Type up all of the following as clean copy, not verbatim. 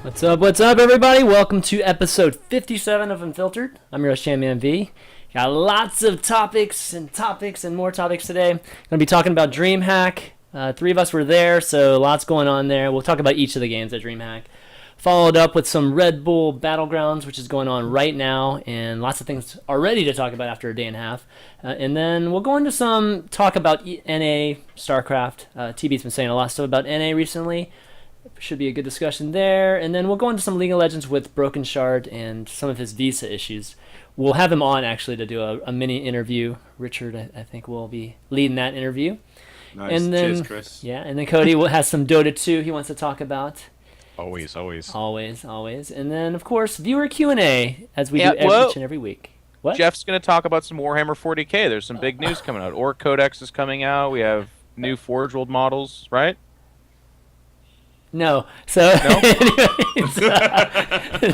What's up, everybody? Welcome to episode 57 of Unfiltered. I'm your host, ChanManV. Got lots of topics and more topics today. Going to be talking about Dreamhack. Three of us were there, so lots going on there. We'll talk about each of the games at Dreamhack. Followed up with some Redbull Battlegrounds, which is going on right now, and lots of things already to talk about after a day and a half. And then we'll go into some talk about NA, StarCraft. TB's been saying a lot of stuff about NA recently. Should be a good discussion there. And then we'll go into some League of Legends with Brokenshard and some of his visa issues. We'll have him on, actually, to do a mini interview. Richard, I think, will be leading that interview. Nice. And then, cheers, Chris. Yeah, and then Cody has some Dota 2 he wants to talk about. Always. And then, of course, viewer Q&A, as we do each and every week. What? Jeff's going to talk about some Warhammer 40k. There's some big news coming out. Orc Codex is coming out. We have new Forge World models, right? No. So, anyways,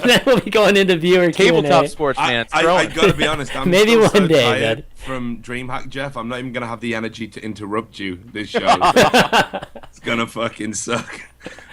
then we'll be going into viewer Q&A. Tabletop sports, man. I got to be honest. I'm Maybe still one day, tired bud. from Dreamhack, Jeff. I'm not even going to have the energy to interrupt you this show. It's going to fucking suck.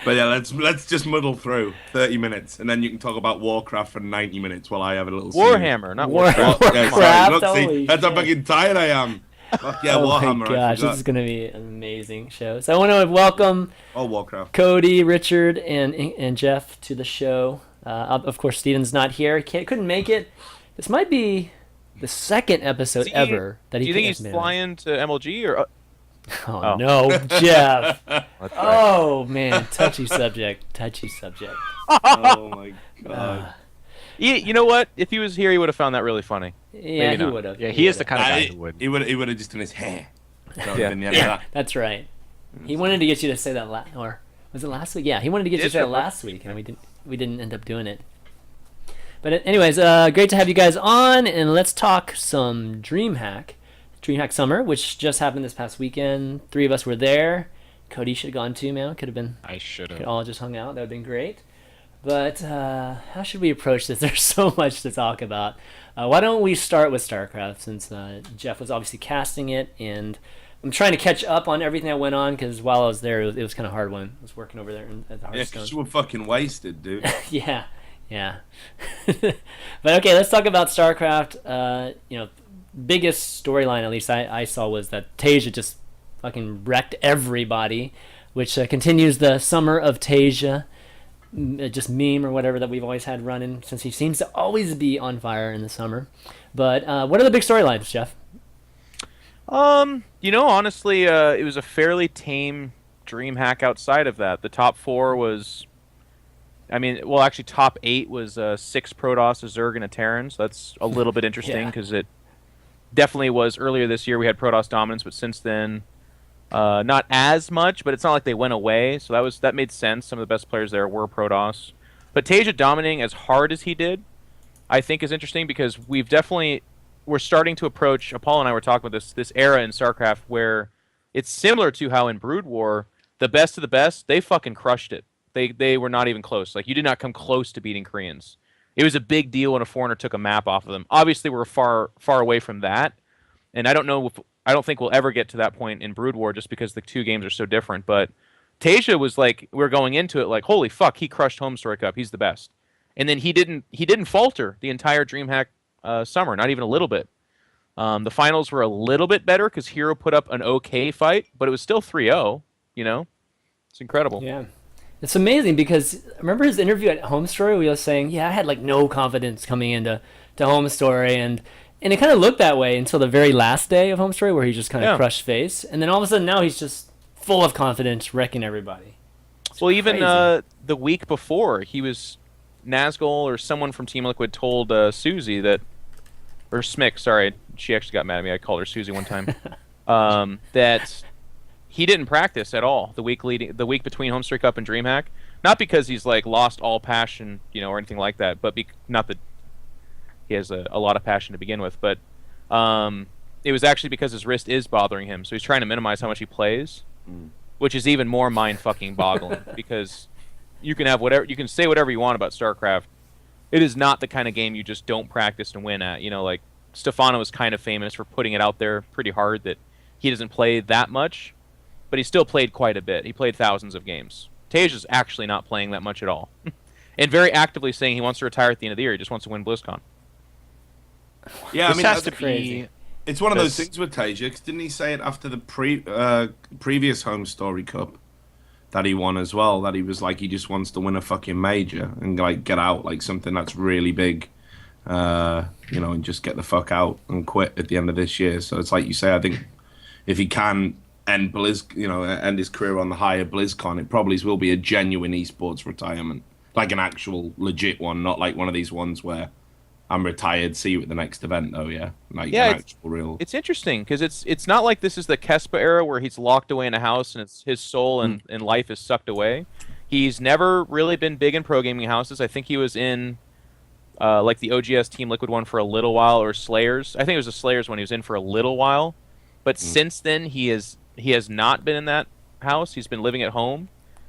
But yeah, let's just muddle through 30 minutes, and then you can talk about Warcraft for 90 minutes while I have a little Warhammer, not Warcraft. Warcraft. Yeah, Warcraft, sorry, look, holy see, that's how shit. fucking tired I am. Fuck yeah, Oh Warhammer. my I gosh, forgot. this is going to be an amazing show. So I want to welcome Oh, Warcraft. Cody, Richard, and Jeff to the show. Of course, Steven's not here. Couldn't make it. This might be the second episode ever that he Do you think he's couldn't flying to MLG or? Oh, no, Jeff. That's right. Oh, man. Touchy subject. Oh my god. You know what? If he was here, he would have found that really funny. Yeah, Maybe he not. would have. Yeah, he is the kind of guy who would. He would have just done his hair. That would Yeah. have been the end of that. That's right. He wanted to get you to say that or was it last week? Yeah, he wanted to get you to say it last week, and we didn't end up doing it. But anyways, great to have you guys on, and let's talk some Dreamhack Summer, which just happened this past weekend. Three of us were there. Cody should have gone too, man. Could have been. I should Could have. all just hung out. That would have been great. But how should we approach this? There's so much to talk about. Why don't we start with StarCraft, since Jeff was obviously casting it, and I'm trying to catch up on everything that went on, because while I was there, it was kind of hard when I was working over there at the Yeah, Hearthstone. because you were fucking wasted, dude. Yeah. But okay, let's talk about StarCraft. Biggest storyline, at least I saw, was that Tasia just fucking wrecked everybody, which continues the summer of Tasia, just meme or whatever that we've always had running, since he seems to always be on fire in the summer. But what are the big storylines, Jeff? Honestly, it was a fairly tame Dreamhack outside of that. The top four was, actually top 8 was 6 Protoss, a Zerg, and a Terran, so that's a little bit interesting, because it definitely was earlier this year we had Protoss dominance, but since then, not as much, but it's not like they went away, so that made sense. Some of the best players there were Protoss. But Tasia dominating as hard as he did, I think is interesting, because we're starting to approach, Paul and I were talking about this era in StarCraft where it's similar to how in Brood War, the best of the best, they fucking crushed it. They were not even close. Like, you did not come close to beating Koreans. It was a big deal when a foreigner took a map off of them. Obviously, we're far away from that, and I don't think we'll ever get to that point in Brood War, just because the two games are so different. But Tasia was like, we're going into it like, holy fuck, he crushed Homestory Cup. He's the best. And then he didn't falter the entire Dreamhack summer, not even a little bit. The finals were a little bit better because Hero put up an okay fight, but it was still 3-0. It's incredible. Yeah. It's amazing, because remember his interview at Home Story where he was saying, yeah, I had like no confidence coming into Home Story, and it kind of looked that way until the very last day of Home Story, where he just kind of crushed face, and then all of a sudden now he's just full of confidence, wrecking everybody. Well, even the week before, he was Nazgul or someone from Team Liquid told Susie that, or Smick, sorry, she actually got mad at me. I called her Susie one time. That he didn't practice at all the week between Homestory Cup and Dreamhack. Not because he's like lost all passion, or anything like that, but not that he has a lot of passion to begin with, but it was actually because his wrist is bothering him, so he's trying to minimize how much he plays, which is even more mind fucking boggling, because you can say whatever you want about StarCraft. It is not the kind of game you just don't practice and win at. Like Stefano is kind of famous for putting it out there pretty hard that he doesn't play that much, but he still played quite a bit. He played thousands of games. Tasia's actually not playing that much at all. and very actively saying he wants to retire at the end of the year. He just wants to win BlizzCon. Yeah, This I mean, has to crazy. be. it's one of those This- things with Tasia. 'Cause didn't he say it after the previous Home Story Cup that he won as well? That he was like, he just wants to win a fucking major and like get out, like something that's really big, and just get the fuck out and quit at the end of this year. So it's like you say, I think if he can end end his career on the high of BlizzCon, it probably will be a genuine esports retirement, like an actual legit one, not like one of these ones where I'm retired, see you at the next event, though. Yeah, like Yeah, an actual real. It's interesting because it's not like this is the Kespa era where he's locked away in a house and it's his soul and life is sucked away. He's never really been big in pro gaming houses. I think he was in like the OGS Team Liquid one for a little while, or Slayers. I think it was the Slayers one he was in for a little while, but since then he has not been in that house. He's been living at home.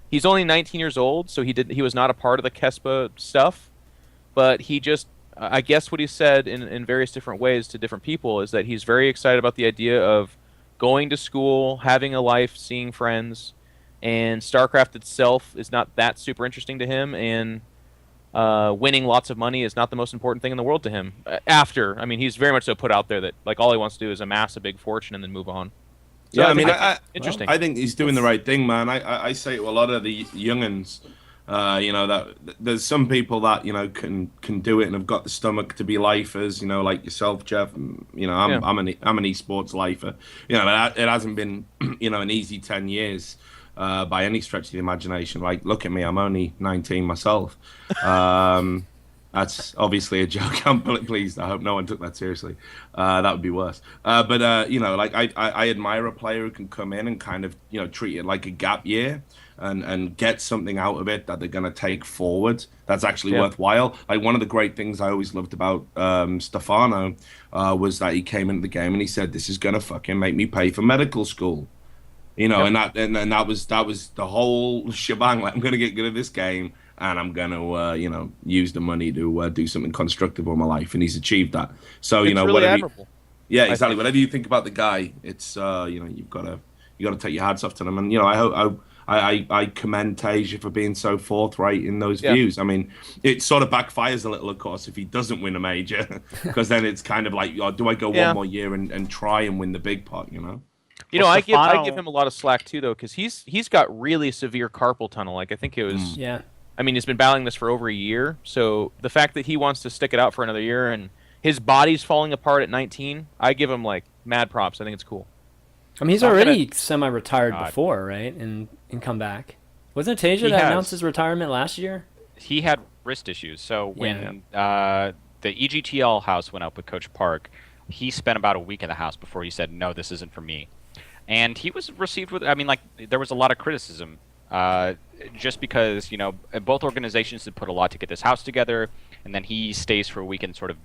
He's only 19 years old, so he was not a part of the Kespa stuff, but he just. I guess what he said in various different ways to different people is that he's very excited about the idea of going to school, having a life, seeing friends, and StarCraft itself is not that super interesting to him, and winning lots of money is not the most important thing in the world to him. He's very much so put out there that like all he wants to do is amass a big fortune and then move on. So Yeah, I mean, interesting. I think he's doing the right thing, man. I say to a lot of the youngins, that there's some people that can do it and have got the stomach to be lifers, like yourself, Jeff. And, I'm an esports lifer. But it hasn't been an easy 10 years by any stretch of the imagination. Like, look at me, I'm only 19 myself. That's obviously a joke. I'm pleased. I hope no one took that seriously. That would be worse. But I admire a player who can come in and kind of treat it like a gap year and get something out of it that they're going to take forward. That's actually worthwhile. Like, one of the great things I always loved about Stefano was that he came into the game and he said, "This is going to fucking make me pay for medical school." And that was the whole shebang. Like, I'm going to get good at this game. And I'm going to, use the money to do something constructive with my life. And he's achieved that. So, it's really whatever. admirable. Yeah, exactly. Whatever you think about the guy, it's, you've got to take your hats off to him. And, I commend Tasia for being so forthright in those views. I mean, it sort of backfires a little, of course, if he doesn't win a major. Because then it's kind of like, do I go one more year and try and win the big pot, I give him a lot of slack, too, though, because he's got really severe carpal tunnel. Like, I think it was... Yeah. I mean, he's been battling this for over a year, so the fact that he wants to stick it out for another year and his body's falling apart at 19, I give him, like, mad props. I think it's cool. I mean, he's already semi-retired before, right? And come back. Wasn't it Tasia that announced his retirement last year? He had wrist issues, so when the EGTL house went up with Coach Park, he spent about a week in the house before he said, "No, this isn't for me." And he was received with, there was a lot of criticism. Just because, both organizations had put a lot to get this house together, and then he stays for a week and sort of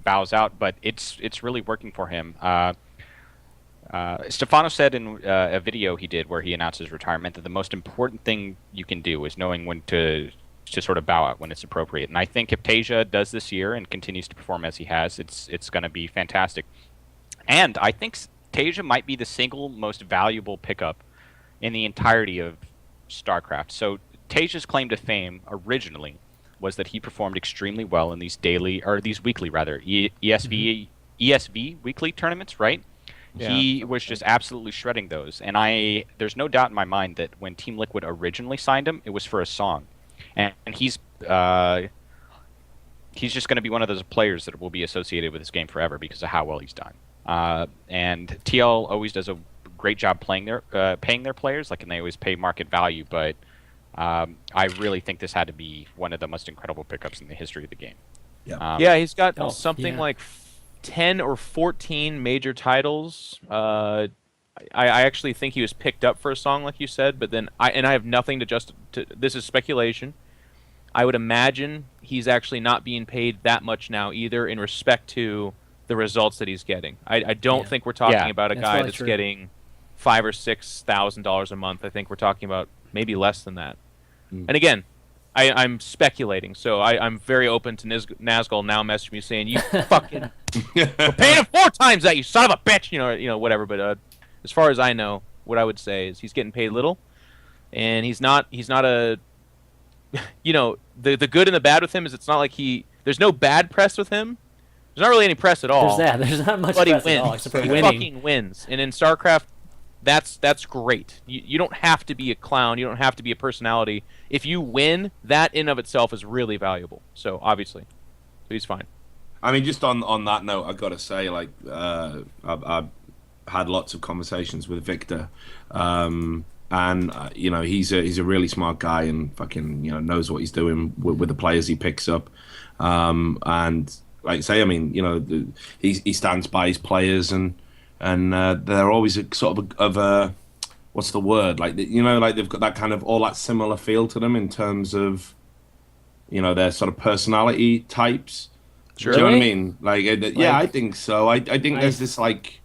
bows out, but it's really working for him. Stefano said in a video he did where he announced his retirement that the most important thing you can do is knowing when to sort of bow out when it's appropriate. And I think if Tasia does this year and continues to perform as he has, it's going to be fantastic. And I think Tasia might be the single most valuable pickup in the entirety of StarCraft. So Tasia's claim to fame originally was that he performed extremely well in these weekly ESV weekly tournaments, right? Yeah. He was just absolutely shredding those, and there's no doubt in my mind that when Team Liquid originally signed him, it was for a song, and he's just going to be one of those players that will be associated with this game forever because of how well he's done. And TL always does a great job paying their players, and they always pay market value. But I really think this had to be one of the most incredible pickups in the history of the game. Yeah, he's got like 10 or 14 major titles. I actually think he was picked up for a song, like you said, but then I have nothing to this is speculation. I would imagine he's actually not being paid that much now either, in respect to the results that he's getting. I don't think we're talking about a guy that's getting $5,000 or $6,000 a month. I think we're talking about maybe less than that. And again, I'm speculating, so I'm very open to Nazgul now messaging me saying, "You fucking we're paying him 4 times that, you son of a bitch," whatever. But as far as I know, what I would say is he's getting paid little, and he's not a the good and the bad with him is it's not like there's no bad press with him. There's not really any press at all. There's not much But he press wins. at all except for He winning. fucking wins. And in StarCraft, that's great. You don't have to be a clown. You don't have to be a personality. If you win, that in of itself is really valuable. So obviously, he's fine. I mean, just on that note, I gotta say, like, I've had lots of conversations with Victor, and he's a really smart guy and fucking knows what he's doing with the players he picks up, and like I say, I mean, he stands by his players and they're always a sort of a what's the word, like like they've got that kind of all that similar feel to them in terms of their sort of personality types. Sure. Do you know what I Really? mean? Like, I think so. I think there's this like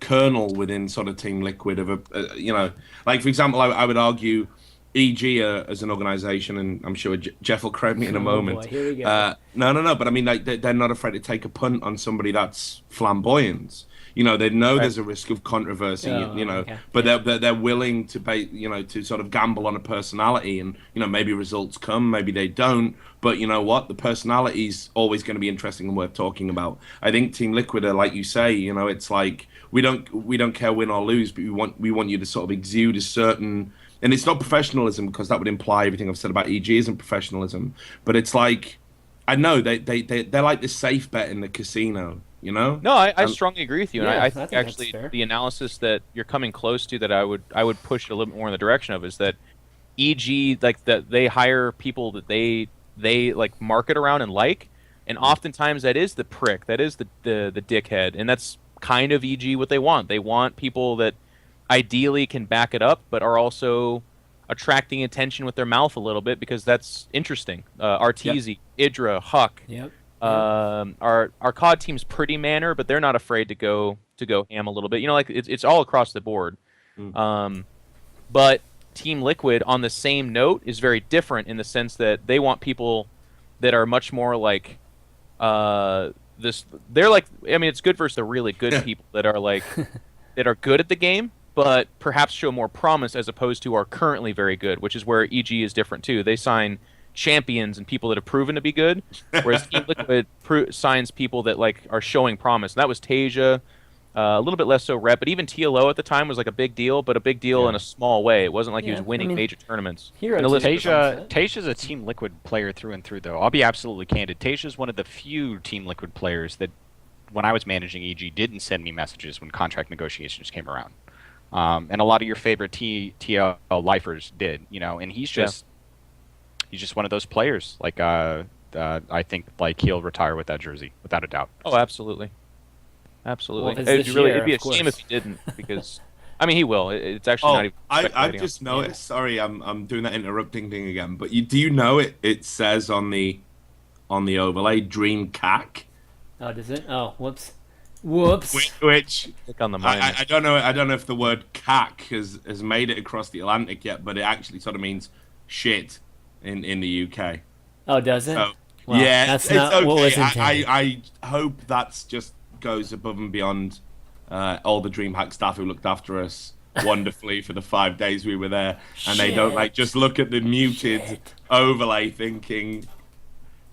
kernel within sort of Team Liquid of like for example, I would argue EG as an organization, and I'm sure Jeff will correct me in a moment. Boy, here we go. No, but I mean, like they're not afraid to take a punt on somebody that's flamboyant. They know Right. there's a risk of controversy. Okay. But they're willing to pay, to sort of gamble on a personality, and maybe results come, maybe they don't. But you know what? The personality's always going to be interesting and worth talking about. I think Team Liquid are, like you say, it's like we don't care win or lose, but we want you to sort of exude a certain, and it's not professionalism because that would imply everything I've said about EG isn't professionalism. But it's like, I know they're like the safe bet in the casino. No, I strongly agree with you, and Yeah, I I think think that's actually fair. the analysis that you're coming close to that I would push it a little bit more in the direction of is that EG, like that they hire people that they like market around and like, and oftentimes that is the prick, that is the dickhead, and that's kind of EG what they want. They want people that ideally can back it up, but are also attracting attention with their mouth a little bit because that's interesting. Arteezy, Idra, Huck. Yep. Our COD team's pretty manner, but they're not afraid to go ham a little bit. Like it's all across the board. But Team Liquid, on the same note, is very different in the sense that they want people that are much more like this. They're like, I mean, it's good versus the really good people that are like that are good at the game, but perhaps show more promise as opposed to are currently very good, which is where EG is different too. They sign champions and people that have proven to be good, whereas Team Liquid signs people that like are showing promise. And that was Tasia, a little bit less so Rep, but even TLO at the time was like a big deal, but a big deal in a small way. It wasn't like he was winning major tournaments. Hero And the list team. goes on. Tasha's a Team Liquid player through and through, though. I'll be absolutely candid. Tasha's one of the few Team Liquid players that, when I was managing EG, didn't send me messages when contract negotiations came around. And a lot of your favorite TL lifers did, and he's just one of those players. Like I think like he'll retire with that jersey without a doubt. Oh, absolutely. Absolutely. Well, if it's this year, It'd be a of course. shame if he didn't, because I mean he will. It's actually not even. I've speculating just on- noticed. Sorry, I'm doing that interrupting thing again. But do you know it says on the overlay Dream CAC, Oh, does it? Oh, whoops. Whoops. which Click on the minus. I don't know. I don't know if the word CAC has made it across the Atlantic yet, but it actually sort of means shit in the UK. Oh, does it? So, Well, yeah, that's it's not okay. what was intended. I hope that's just goes above and beyond all the DreamHack staff who looked after us wonderfully for the 5 days we were there, and they don't like just look at the muted overlay thinking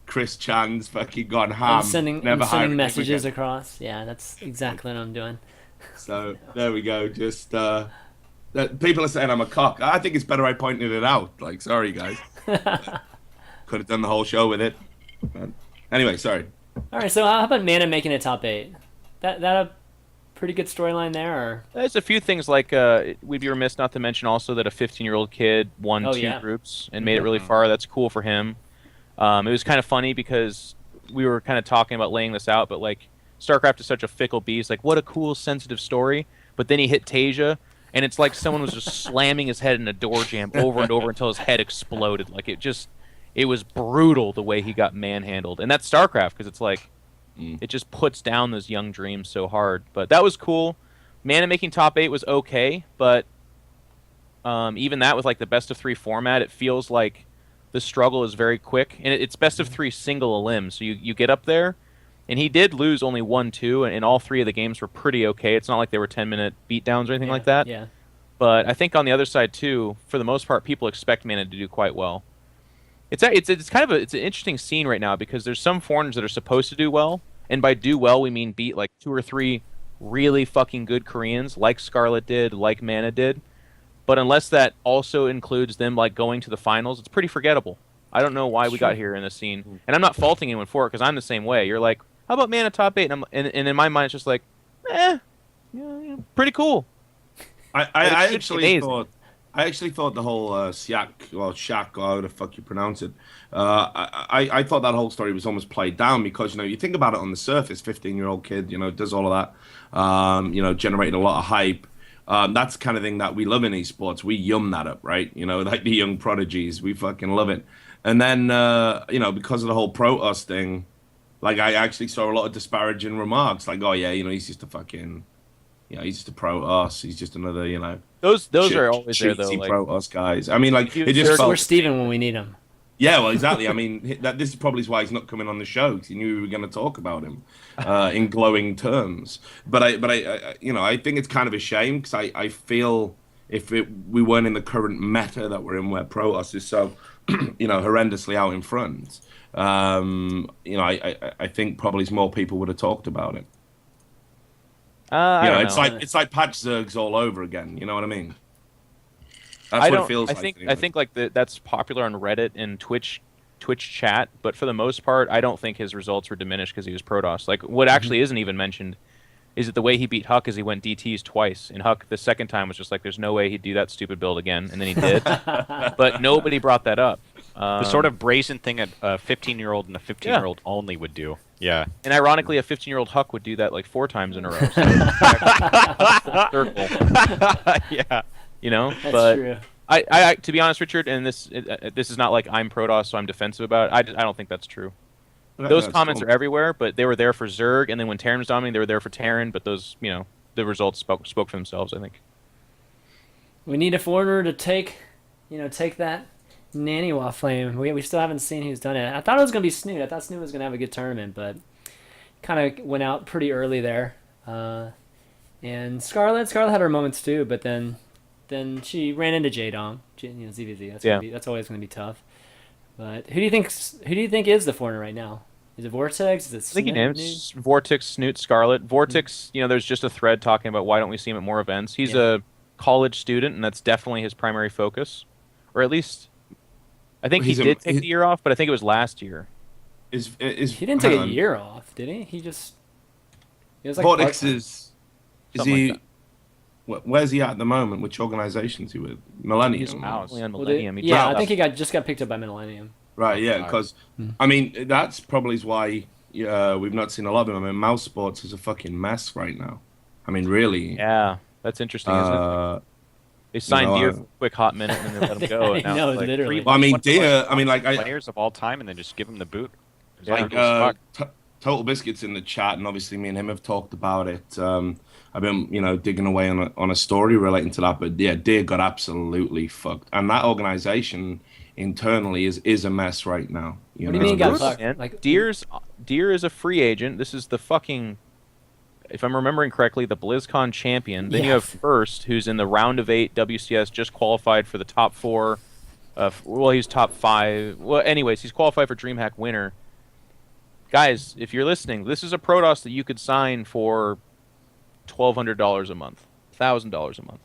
Chris Chan's fucking gone ham. I'm sending hiring him messages again. across. Yeah, that's exactly what I'm doing. So there we go. Just people are saying I'm a cock. I think it's better I pointed it out. Like, sorry guys, could have done the whole show with it. But anyway, sorry. All right, so how about Mana making a top 8? That a pretty good storyline there, or There's a few things like we'd be remiss not to mention also that a 15-year-old kid won Oh, 2 yeah. groups and made it really far. That's cool for him. It was kind of funny because we were kind of talking about laying this out, but like StarCraft is such a fickle beast. Like, what a cool, sensitive story. But then he hit Tasia, and it's like someone was just slamming his head in a door jam over and over until his head exploded. Like it was brutal the way he got manhandled. And that's StarCraft because it's like it just puts down those young dreams so hard. But that was cool. Mana making top 8 was okay, but even that with like the best of 3 format, it feels like the struggle is very quick, and it's best of 3 single elim. So you get up there, and he did lose only 1-2, and all 3 of the games were pretty okay. It's not like they were 10-minute beatdowns or anything like that. Yeah. But I think on the other side too, for the most part, people expect Mana to do quite well. It's kind of it's an interesting scene right now because there's some foreigners that are supposed to do well, and by do well we mean beat like 2 or 3 really fucking good Koreans, like Scarlet did, like Mana did. But unless that also includes them like going to the finals, it's pretty forgettable. I don't know why we got here in this scene, and I'm not faulting anyone for it because I'm the same way. You're like, how about Mana top 8? And in my mind it's just like, yeah, pretty cool. I actually thought the whole Siak or Shaq, or however the fuck you pronounce it, I thought that whole story was almost played down because, you know, you think about it on the surface, 15-year-old kid, you know, does all of that, you know, generated a lot of hype. That's the kind of thing that we love in esports. We yum that up, right? You know, like the young prodigies, we fucking love it. And then, you know, because of the whole Protoss thing, like I actually saw a lot of disparaging remarks, like, oh yeah, you know, he's just a fucking... You know, he's just a Protoss. He's just another, you know. Those are always there though. Like Protoss guys. I mean, like it just felt... We're Steven when we need him. Yeah, well, exactly. I mean, this is probably why he's not coming on the show because he knew we were going to talk about him in glowing terms. But I, you know, I think it's kind of a shame because I feel if we weren't in the current meta that we're in, where Protoss is so, you know, horrendously out in front, you know, I think probably more people would have talked about it. You know, it's like patch Zergs all over again. You know what I mean? That's what it feels like. I think like that's popular on Reddit and Twitch chat, but for the most part, I don't think his results were diminished because he was Protoss. Like what actually isn't even mentioned is that the way he beat Huck is he went DTs twice, and Huck the second time was just like, there's no way he'd do that stupid build again, and then he did. But nobody brought that up. The sort of brazen thing a 15-year-old and a 15-year-old only would do. Yeah. And ironically, a 15-year-old Huck would do that like 4 times in a row. So circle. Yeah. You know? That's but true. I to be honest, Richard, and this is not like I'm Protoss, so I'm defensive about it. I don't think that's true. Those comments are everywhere, but they were there for Zerg, and then when Terran was dominating, they were there for Terran, but those, you know, the results spoke for themselves, I think. We need a foreigner to take that Naniwa flame. We still haven't seen who's done it. I thought it was going to be Snoot. I thought Snoot was going to have a good tournament, but kind of went out pretty early there. And Scarlet had her moments too, but then she ran into J-Dom, ZVZ. That's always going to be tough. But who do you think is the foreigner right now? Is it Vortex? Is it Snoot? I think he named Vortex, Snoot, Scarlet. Vortex, you know, there's just a thread talking about why don't we see him at more events. He's a college student, and that's definitely his primary focus, or at least. I think he did take the year off, but I think it was last year. He didn't take a year off, did he? He was like Vortex is he? Like where's he at the moment? Which organization's he with? Millennium. Millennium. I think he just got picked up by Millennium. Right. Yeah. Because I mean, that's probably why we've not seen a lot of him. I mean, Mouse Sports is a fucking mess right now. I mean, really. Yeah, that's interesting, isn't it? They signed Deer for a quick hot minute and then they let him go. No, like, literally. Well, I mean, Deer. I mean, like players of all time, and then just give him the boot. Like Totalbiscuit's in the chat, and obviously me and him have talked about it. I've been, you know, digging away on a story relating to that, but yeah, Deer got absolutely fucked, and that organization internally is a mess right now. What do you mean he got fucked? Like Deer is a free agent. This is the fucking. If I'm remembering correctly, the BlizzCon champion. Then you have First, who's in the round of 8 WCS, just qualified for the top 4. Well, he's top 5. Well, anyways, he's qualified for DreamHack winner. Guys, if you're listening, this is a Protoss that you could sign for $1,200 a month, $1,000 a month.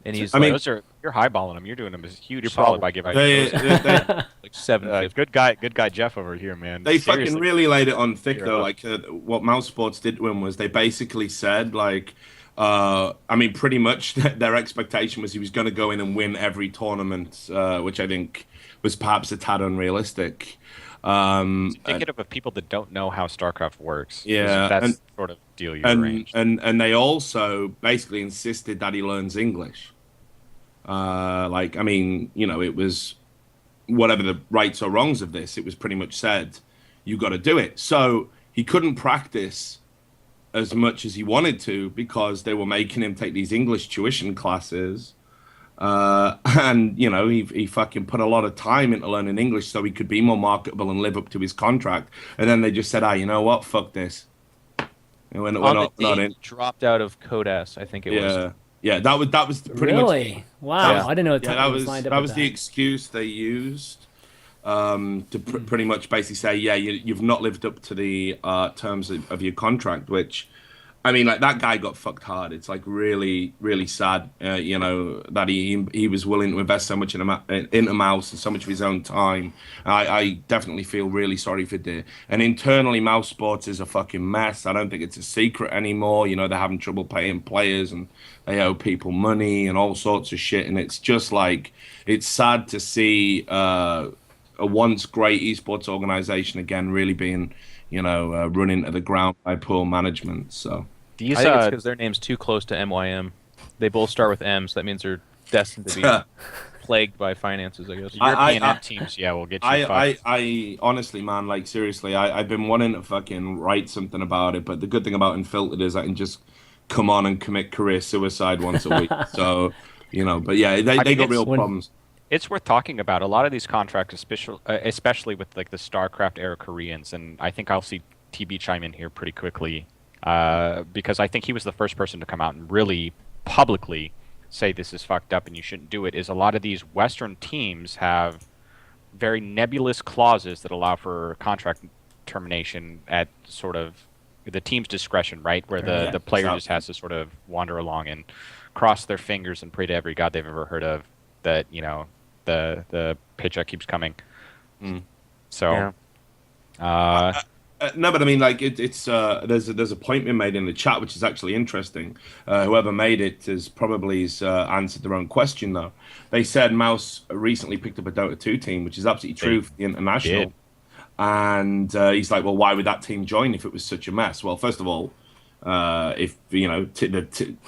And he's. I mean, you're highballing him. You're doing him a huge solid by giving. Like 7. Good guy Jeff over here, man. They fucking really laid it on thick though. Like what Mouse Sports did to him was they basically said like, I mean, pretty much their expectation was he was going to go in and win every tournament, which I think was perhaps a tad unrealistic. It's indicative of people that don't know how StarCraft works. Yeah, that's the sort of deal you arranged. And they also basically insisted that he learns English. Like, I mean, you know, it was whatever the rights or wrongs of this, it was pretty much said, you got to do it. So he couldn't practice as much as he wanted to because they were making him take these English tuition classes. And, you know, he fucking put a lot of time into learning English so he could be more marketable and live up to his contract. And then they just said, you know what? Fuck this. And we're not in. Dropped out of Codas, I think it was. Yeah, that was pretty Really? Wow. Yeah. I didn't know much. Yeah, that was lined up that with was the excuse they used to pretty much basically say, yeah, you've not lived up to the terms of your contract, which. I mean, like that guy got fucked hard. It's like really, really sad, that he was willing to invest so much into Mouse and so much of his own time. I definitely feel really sorry for Deer. And internally, Mouse Sports is a fucking mess. I don't think it's a secret anymore. They're having trouble paying players and they owe people money and all sorts of shit. And it's just like it's sad to see a once great esports organization again really being run into the ground by poor management. So. I think it's because their name's too close to MYM. They both start with M, so that means they're destined to be plagued by finances, I guess. European teams, will get you fucked. I honestly, man, like seriously, I've been wanting to fucking write something about it, but the good thing about Unfiltered is I can just come on and commit career suicide once a week. So, but yeah, they got real problems. It's worth talking about. A lot of these contracts, especially with like the StarCraft era Koreans, and I think I'll see TB chime in here pretty quickly. Because I think he was the first person to come out and really publicly say this is fucked up and you shouldn't do it, is a lot of these Western teams have very nebulous clauses that allow for contract termination at sort of the team's discretion, right? Where the player just has to sort of wander along and cross their fingers and pray to every god they've ever heard of that, the paycheck keeps coming. So... Yeah. No, but I mean, like it's there's a point being made in the chat which is actually interesting. Whoever made it has probably answered their own question though. They said Mouse recently picked up a Dota 2 team, which is absolutely true for the international. And he's like, well, why would that team join if it was such a mess? Well, first of all, if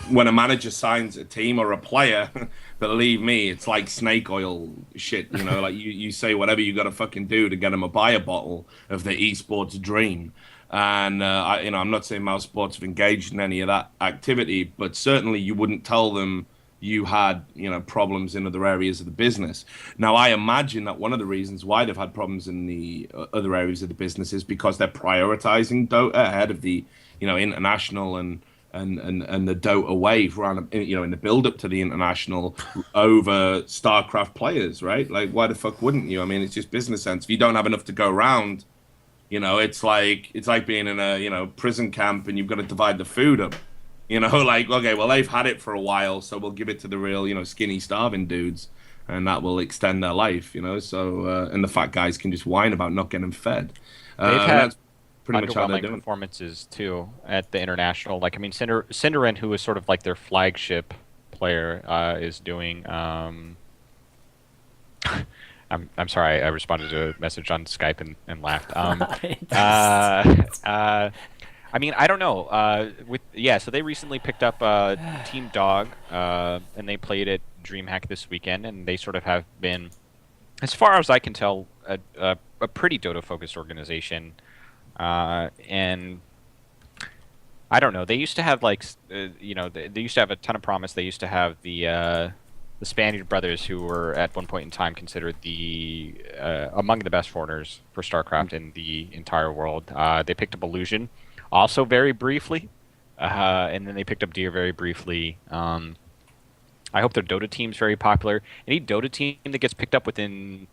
when a manager signs a team or a player, believe me, it's like snake oil shit. Like you say whatever you got to fucking do to get them a buyer bottle of the esports dream. And I'm not saying Mouse Sports have engaged in any of that activity, but certainly you wouldn't tell them you had problems in other areas of the business. Now I imagine that one of the reasons why they've had problems in the other areas of the business is because they're prioritizing Dota ahead of the international and the Dota wave around in the build up to the international over StarCraft players, right? Like why the fuck wouldn't you? I mean, it's just business sense. If you don't have enough to go around, it's like being in a prison camp and you've got to divide the food up. Like, okay, well, they've had it for a while, so we'll give it to the real, skinny, starving dudes, and that will extend their life, So, and the fat guys can just whine about not getting fed. They've had that's pretty much how they're doing performances, too, at the international. Like, I mean, Cinderin, who is sort of like their flagship player, is doing... I'm sorry, I responded to a message on Skype and laughed. I mean, I don't know. So they recently picked up Team Dog, and they played at Dreamhack this weekend, and they sort of have been, as far as I can tell, a pretty Dota-focused organization. And I don't know. They used to have they used to have a ton of promise. They used to have the Spaniard brothers, who were at one point in time considered among the best foreigners for StarCraft in the entire world. They picked up Illusion. Also very briefly, and then they picked up Deer very briefly. I hope their Dota team's very popular. Any Dota team that gets picked up within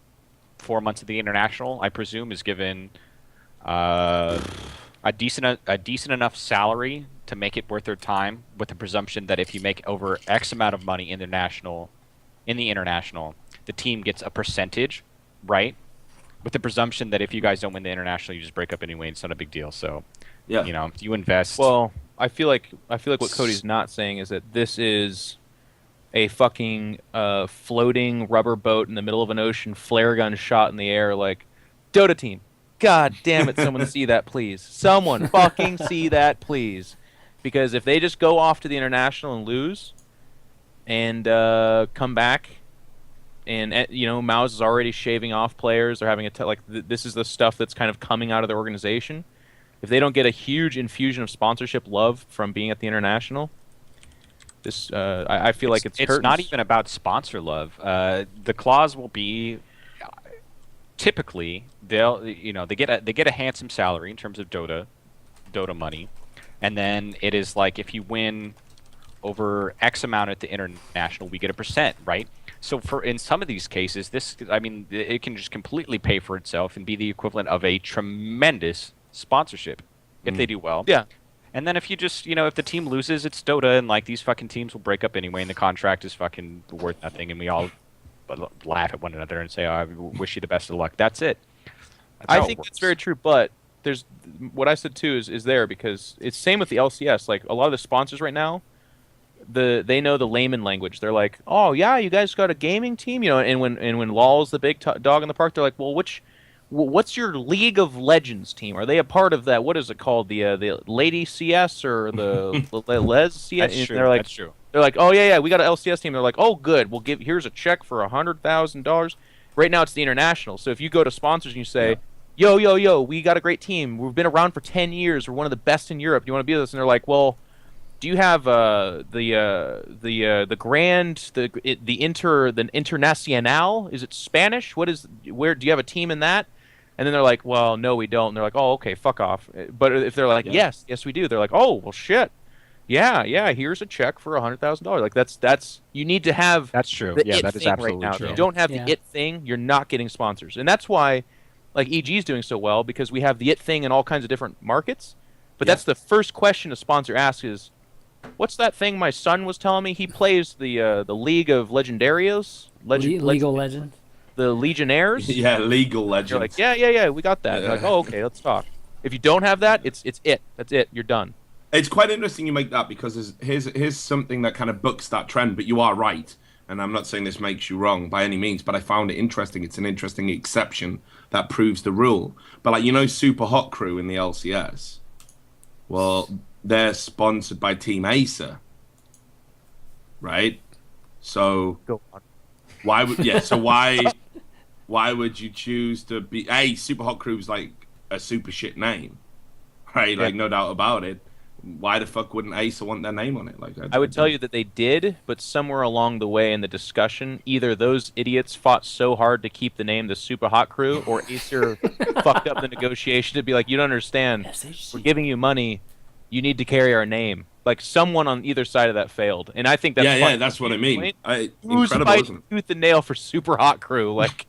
4 months of the international, I presume, is given a decent enough salary to make it worth their time, with the presumption that if you make over X amount of money in the international, the team gets a percentage, right? With the presumption that if you guys don't win the international, you just break up anyway. It's not a big deal. So. Yeah. If you invest. Well, I feel like what Cody's not saying is that this is a fucking floating rubber boat in the middle of an ocean, flare gun shot in the air, like Dota team. God damn it! Someone see that, please. Someone fucking see that, please. Because if they just go off to the international and lose, and come back, and Mouse is already shaving off players. They're having this is the stuff that's kind of coming out of the organization. If they don't get a huge infusion of sponsorship love from being at the international, I feel like it's not even about sponsor love. The clause will be typically they get a handsome salary in terms of Dota money, and then it is like if you win over X amount at the international, we get a percent, right? So in some of these cases, it can just completely pay for itself and be the equivalent of a tremendous sponsorship if they do well. Yeah. And then if you just, if the team loses, it's Dota, and like these fucking teams will break up anyway, and the contract is fucking worth nothing, and we all laugh at one another and say, "Oh, I wish you the best of luck." That's it. I think that's very true, but there's what I said too is there because it's same with the LCS. Like a lot of the sponsors right now, they know the layman language. They're like, "Oh yeah, you guys got a gaming team," and when LOL's the big dog in the park, they're like, "Well, what's your League of Legends team? Are they a part of that? What is it called? The Lady CS or the Les CS?" That's true. They're like, that's true. They're like, "Oh yeah, we got an LCS team." They're like, "Oh good, here's a check for $100,000." Right now it's the international. So if you go to sponsors and you say, "Yo, we got a great team. We've been around for 10 years. We're one of the best in Europe. Do you want to be with us?" And they're like, "Well, do you have the Internacional? Is it Spanish? Where do you have a team in that?" And then they're like, "Well, no, we don't." And they're like, "Oh, okay, fuck off." But if they're like, "Yes, we do," they're like, "Oh, well, shit. Yeah, here's a check for $100,000." Like that's you need to have. That's true. The Yeah, it that is thing absolutely right now. true. If you don't have the it thing, you're not getting sponsors, and that's why, like EG is doing so well because we have the it thing in all kinds of different markets. But that's the first question a sponsor asks is, "What's that thing my son was telling me? He plays the League of Legendarios, Legal Legend. the Legionnaires." Yeah, Legal Legends. You're like, yeah, we got that. They're like, "Oh, okay, let's talk." If you don't have that, it's it. That's it. You're done. It's quite interesting you make that because here's something that kind of bucks that trend, but you are right. And I'm not saying this makes you wrong by any means, but I found it interesting. It's an interesting exception that proves the rule. But like, Super Hot Crew in the LCS, well, they're sponsored by Team Acer, right? So Go on. why would you choose to be Super Hot Crew's like a super shit name, right? Like no doubt about it. Why the fuck wouldn't Acer want their name on it? Like I would tell you that they did, but somewhere along the way in the discussion, either those idiots fought so hard to keep the name the Super Hot Crew, or Acer fucked up the negotiation to be like, "You don't understand. We're giving you money. You need to carry our name." Like someone on either side of that failed, and I think that's yeah, that's what I mean. Who's Incredible, fighting isn't it? tooth and nail for Super Hot Crew? Like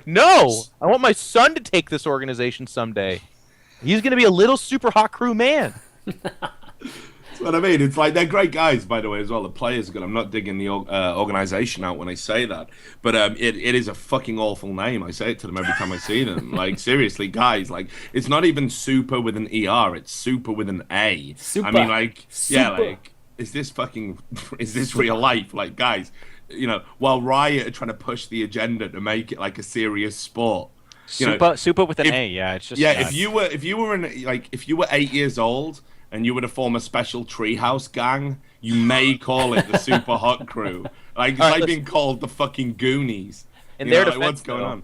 no, I want my son to take this organization someday. He's gonna be a little Super Hot Crew man. That's what I mean. It's like they're great guys, by the way, as well. The players are good. I'm not digging the organization out when I say that, but it is a fucking awful name. I say it to them every time I see them. Like seriously, guys. Like it's not even Super with an ER. It's Super with an A. Super. I mean, like Super. yeah, like is this real life? Like guys, while Riot are trying to push the agenda to make it like a serious sport. Super with an A. Yeah, it's just if you were 8 years old and you were to form a special treehouse gang, you may call it the Super Hot Crew. Like, it's like being called the fucking Goonies. In their like, defense, what's going on?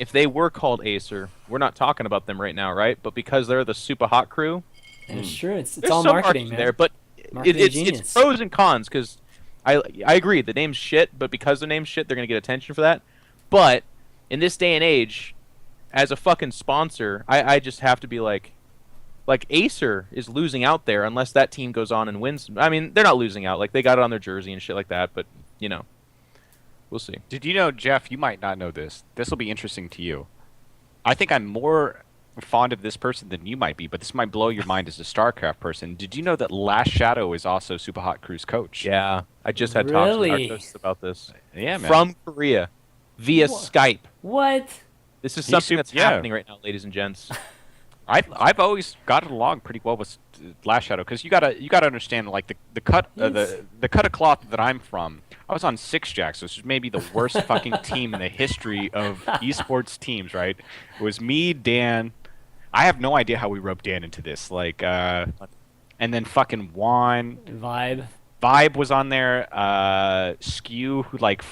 If they were called Acer, we're not talking about them right now, right? But because they're the Super Hot Crew, It's true. It's there's all some marketing, man. there. But Marketing it's genius. pros and cons because I agree the name's shit, but because the name's shit, they're gonna get attention for that. But in this day and age, as a fucking sponsor, I just have to be like Acer is losing out there unless that team goes on and wins. I mean, they're not losing out. Like they got it on their jersey and shit like that. But we'll see. Did you know, Jeff? You might not know this. This will be interesting to you. I think I'm more fond of this person than you might be, but this might blow your mind as a StarCraft person. Did you know that Last Shadow is also Super Hot Crew's coach? Yeah, I just had talks with Really? Arcos about this. Yeah, man. From Korea, via Skype. What? This is He's something that's yeah. happening right now, ladies and gents. I've always gotten along pretty well with Last Shadow because you gotta understand like the cut the cut of cloth that I'm from. I was on Six Jacks, which is maybe the worst fucking team in the history of esports teams. Right? It was me, Dan. I have no idea how we roped Dan into this. Like, and then fucking Juan. Vibe was on there. Skew, who like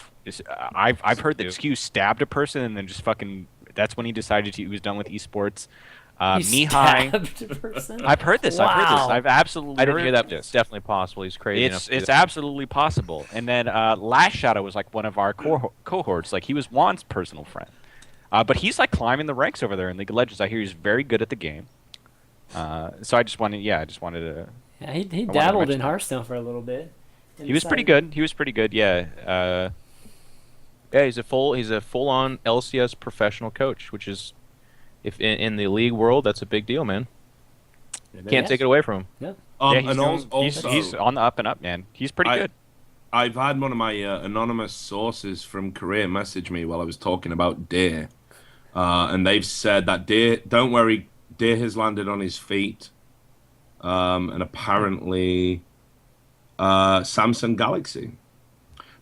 I've heard that Skew stabbed a person and then just fucking. That's when he decided he was done with esports. Mihai. I've heard this. Wow. I've heard this. I've absolutely. I didn't heard hear that. this. It's definitely possible. He's crazy. It's absolutely possible. And then Last Shadow was like one of our cohorts. Like he was Juan's personal friend. But he's like climbing the ranks over there in League of Legends. I hear he's very good at the game. So I just wanted to. Yeah, he dabbled in Hearthstone for a little bit. He was pretty good. Yeah. Yeah, he's a full-on LCS professional coach, which is, if in the league world, that's a big deal, man. Can't take it away from him. Yeah. He's on the up and up, man. He's pretty good. I've had one of my anonymous sources from Korea message me while I was talking about Deer, and they've said that Deer, don't worry, Deer has landed on his feet, and apparently Samsung Galaxy,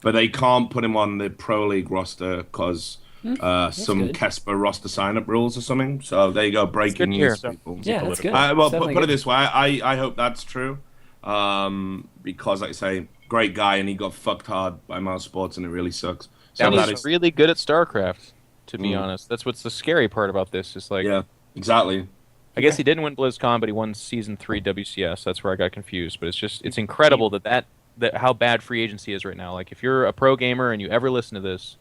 but they can't put him on the Pro League roster because some good. Kesper roster sign-up rules or something. So there you go, breaking news, people. Yeah, that's good. Well, put it this way, I hope that's true, because, like I say, great guy, and he got fucked hard by Mouse Sports, and it really sucks. So And he's really good at StarCraft, to be honest. That's what's the scary part about this. Just like, yeah, exactly. I guess he didn't win BlizzCon, but he won Season 3 WCS. That's where I got confused. But it's incredible that how bad free agency is right now. Like, if you're a pro gamer and you ever listen to this,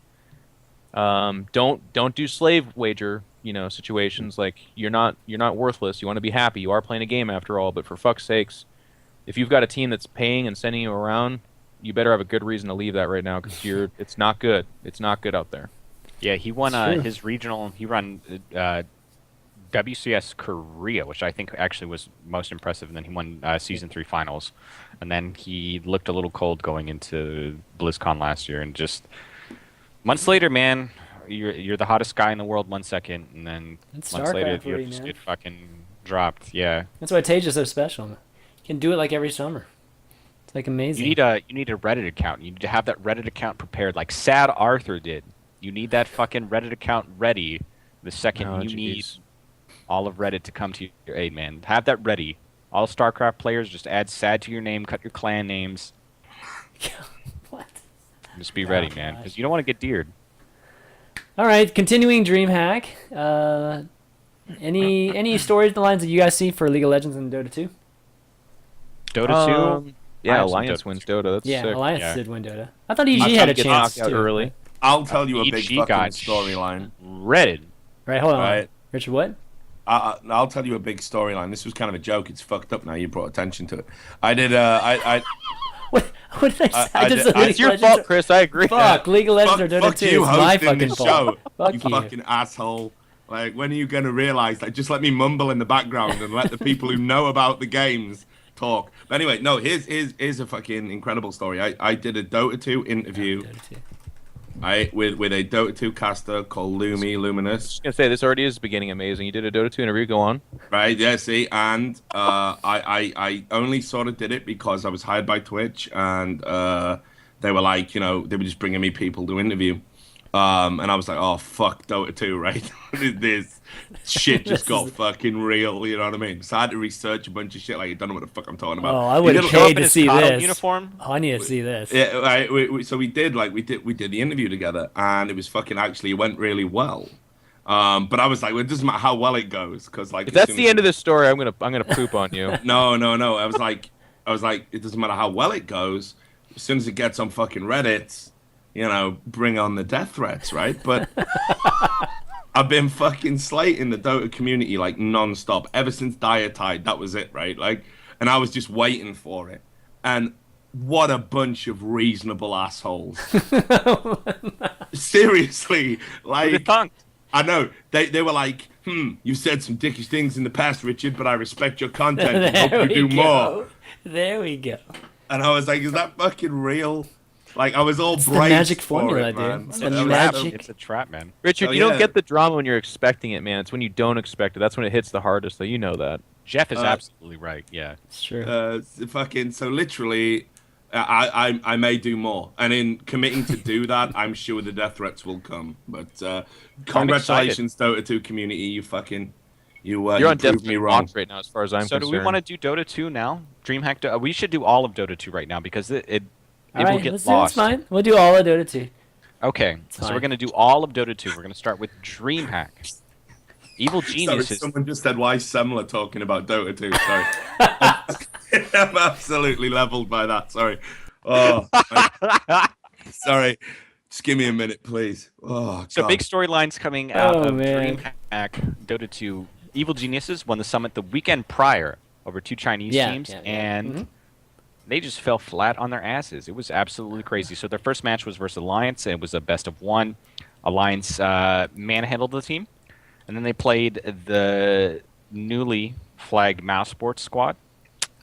don't do slave wager, situations. Like, you're not worthless. You want to be happy. You are playing a game after all. But for fuck's sakes, if you've got a team that's paying and sending you around, you better have a good reason to leave that right now, because it's not good. It's not good out there. Yeah, he won his regional. He ran WCS Korea, which I think actually was most impressive. And then he won Season 3 finals. And then he looked a little cold going into BlizzCon last year. And just months later, man, you're the hottest guy in the world 1 second. And then That's months later, StarCraft you just get fucking dropped. Yeah. That's why Tage is so special. Man. You can do it like every summer. It's like amazing. You need a Reddit account. You need to have that Reddit account prepared like Sad Arthur did. You need that fucking Reddit account ready the second you need all of Reddit to come to your aid, man. Have that ready. All StarCraft players, just add Sad to your name, cut your clan names. What? Just be ready, man, because you don't want to get deered. All right, continuing DreamHack. Any stories in the lines that you guys see for League of Legends and Dota 2? Dota 2? Yeah, Alliance wins Dota. That's sick. Alliance did win Dota. I thought EG had a chance knocked out too. early. I'll tell you a big EG fucking got storyline. Reddit. Right, hold on. Right. Richard, what? I'll tell you a big storyline. This was kind of a joke. It's fucked up now. You brought attention to it. I did. What did I say? It's your fault, Chris. I agree. Fuck, League of Legends or Dota fuck 2 you is my hosting fucking this fault. show. Fuck You you. fucking asshole. Like, when are you going to realize? Like, just let me mumble in the background and let the people who know about the games talk. But anyway, no, here's a fucking incredible story. I did a Dota 2 interview. Dota 2. With a Dota 2 caster called Luminous. I was gonna say, this already is beginning amazing. You did a Dota 2 interview. Go on. Right, yeah, see, and I only sort of did it because I was hired by Twitch, and they were like, they were just bringing me people to interview. And I was like, oh, fuck Dota 2, right? This shit just got fucking real, you know what I mean? So I had to research a bunch of shit, like, I don't know what the fuck I'm talking about. Oh, I would have Show up paid in to his see Cotto this. uniform? Oh, I need to see this. Yeah, right, so we did the interview together, and it was it went really well. But I was like, well, it doesn't matter how well it goes, because, like, If that's the end of this story, I'm gonna poop on you. No. I was like, it doesn't matter how well it goes. As soon as it gets on fucking Reddit, bring on the death threats, right? But I've been fucking slating the Dota community like non-stop ever since Dietide. That was it, right? Like, and I was just waiting for it. And what a bunch of reasonable assholes. Seriously, like, I know they were like, you've said some dickish things in the past, Richard, but I respect your content and hope you do more. There we go. And I was like, is that fucking real? Like, I was all It's braced the magic for formula, it, man. dude. It's It the was magic. It's a trap, man. Richard, Oh, you don't yeah. get the drama when you're expecting it, man. It's when you don't expect it. That's when it hits the hardest, though. You know that. Jeff is absolutely right. Yeah. It's true. so literally, I may do more, and in committing to do that, I'm sure the death threats will come. But congratulations, Dota 2 community, you You're on proved me wrong. right now, as far as I'm So concerned. do we want to do Dota 2 now? DreamHack. We should do all of Dota 2 right now because it All will right, get let's lost. do it. It's fine. We'll do all of Dota 2. Okay, so fine. we're gonna do all of Dota 2. We're gonna start with DreamHack. Evil Sorry, geniuses. someone just said, why is Semler talking about Dota 2? Sorry. I'm absolutely leveled by that. Sorry. Oh, sorry. Just give me a minute, please. Oh, So God. big storylines coming out Oh, of man. DreamHack Dota 2. Evil Geniuses won the summit the weekend prior over two Chinese teams, and they just fell flat on their asses. It was absolutely crazy. So their first match was versus Alliance, and it was a best of one. Alliance manhandled the team, and then they played the newly flagged Mouse Sports squad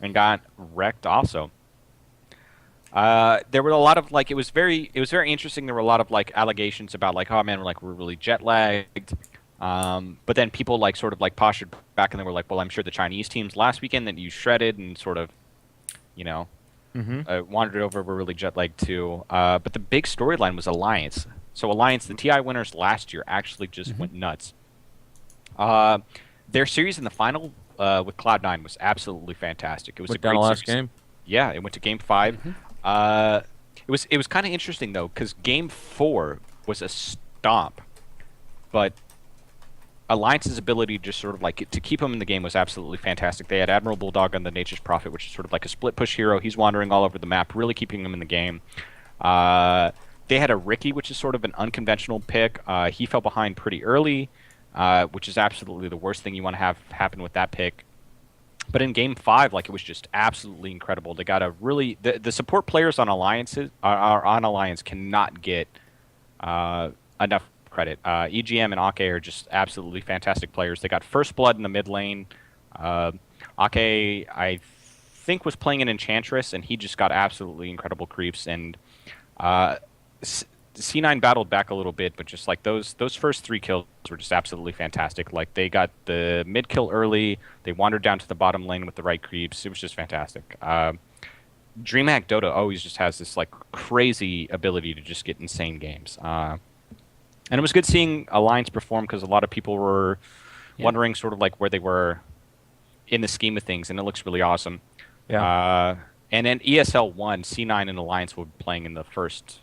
and got wrecked also. There were a lot of it was very interesting. There were a lot of allegations about oh man, we're really jet lagged. But then people sort of postured back and they were like, well, I'm sure the Chinese teams last weekend that you shredded and sort of, wandered over were really jet lagged too. But the big storyline was Alliance. So Alliance, the TI winners last year, actually just went nuts. Their series in the final with Cloud9 was absolutely fantastic. It was a great last series. game. Yeah, it went to Game 5. It was kind of interesting though, because Game 4 was a stomp, but Alliance's ability to just sort of to keep him in the game was absolutely fantastic. They had Admiral Bulldog on the Nature's Prophet, which is sort of like a split push hero. He's wandering all over the map, really keeping him in the game. They had a Ricky, which is sort of an unconventional pick. He fell behind pretty early, which is absolutely the worst thing you want to have happen with that pick. But in Game 5, it was just absolutely incredible. They got a really the support players on Alliance cannot get enough credit. EGM and Ake are just absolutely fantastic players. They got first blood in the mid lane. Ake, I think, was playing an Enchantress, and he just got absolutely incredible creeps. And C9 battled back a little bit, but just those first 3 kills were just absolutely fantastic. They got the mid kill early. They wandered down to the bottom lane with the right creeps. It was just fantastic. DreamHack Dota always just has this crazy ability to just get insane games. And it was good seeing Alliance perform because a lot of people were wondering sort of where they were in the scheme of things, and it looks really awesome. Yeah. And then ESL 1, C9 and Alliance will be playing in the first.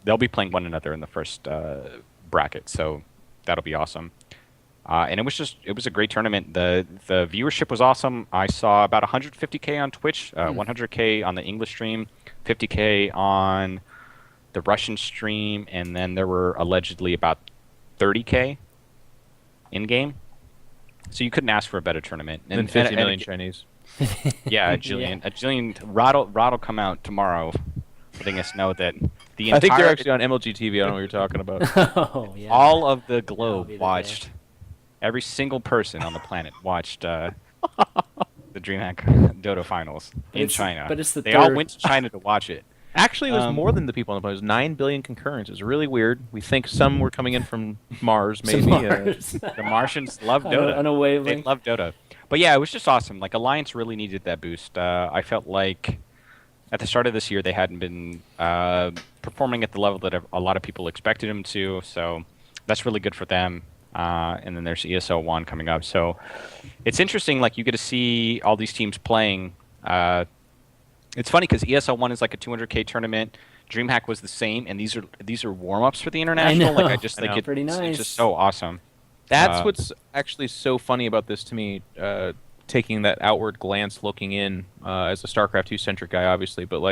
They'll be playing one another in the first bracket, so that'll be awesome. And it was a great tournament. The viewership was awesome. I saw about 150K on Twitch, 100K on the English stream, 50K on the Russian stream, and then there were allegedly about 30K in game. So you couldn't ask for a better tournament. And 50 million Chinese. Yeah, a jillion. Rod will come out tomorrow, letting us know that the entire. I think they're actually on MLG TV. I don't know what you're talking about. Oh, yeah. All of the globe watched. Every single person on the planet watched the DreamHack Dota finals in China. But it's they all went to China to watch it. Actually, it was more than the people on the planet. It was 9 billion concurrents. It was really weird. We think some were coming in from Mars, maybe. Mars. The Martians love Dota. On a wavelength. They love Dota. But yeah, it was just awesome. Alliance really needed that boost. I felt like at the start of this year they hadn't been performing at the level that a lot of people expected them to. So that's really good for them. And then there's ESL 1 coming up. So it's interesting. You get to see all these teams playing. It's funny because ESL 1 is a 200K tournament. DreamHack was the same, and these are warm-ups for the international. I just think pretty nice. It's just so awesome. That's what's actually so funny about this to me, taking that outward glance looking in as a StarCraft 2 centric guy, obviously, but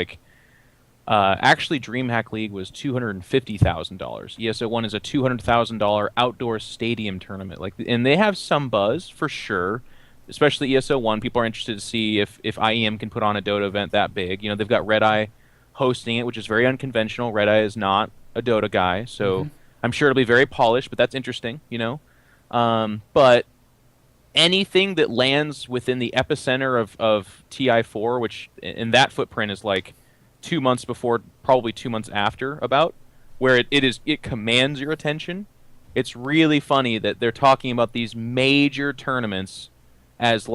actually DreamHack League was $250,000. ESL 1 is a $200,000 outdoor stadium tournament. And they have some buzz for sure. Especially ESO 1, people are interested to see if IEM can put on a Dota event that big. They've got Red Eye hosting it, which is very unconventional. Red Eye is not a Dota guy, so I'm sure it'll be very polished, but that's interesting, But anything that lands within the epicenter of TI4, which in that footprint is 2 months before, probably 2 months after, where it commands your attention. It's really funny that they're talking about these major tournaments as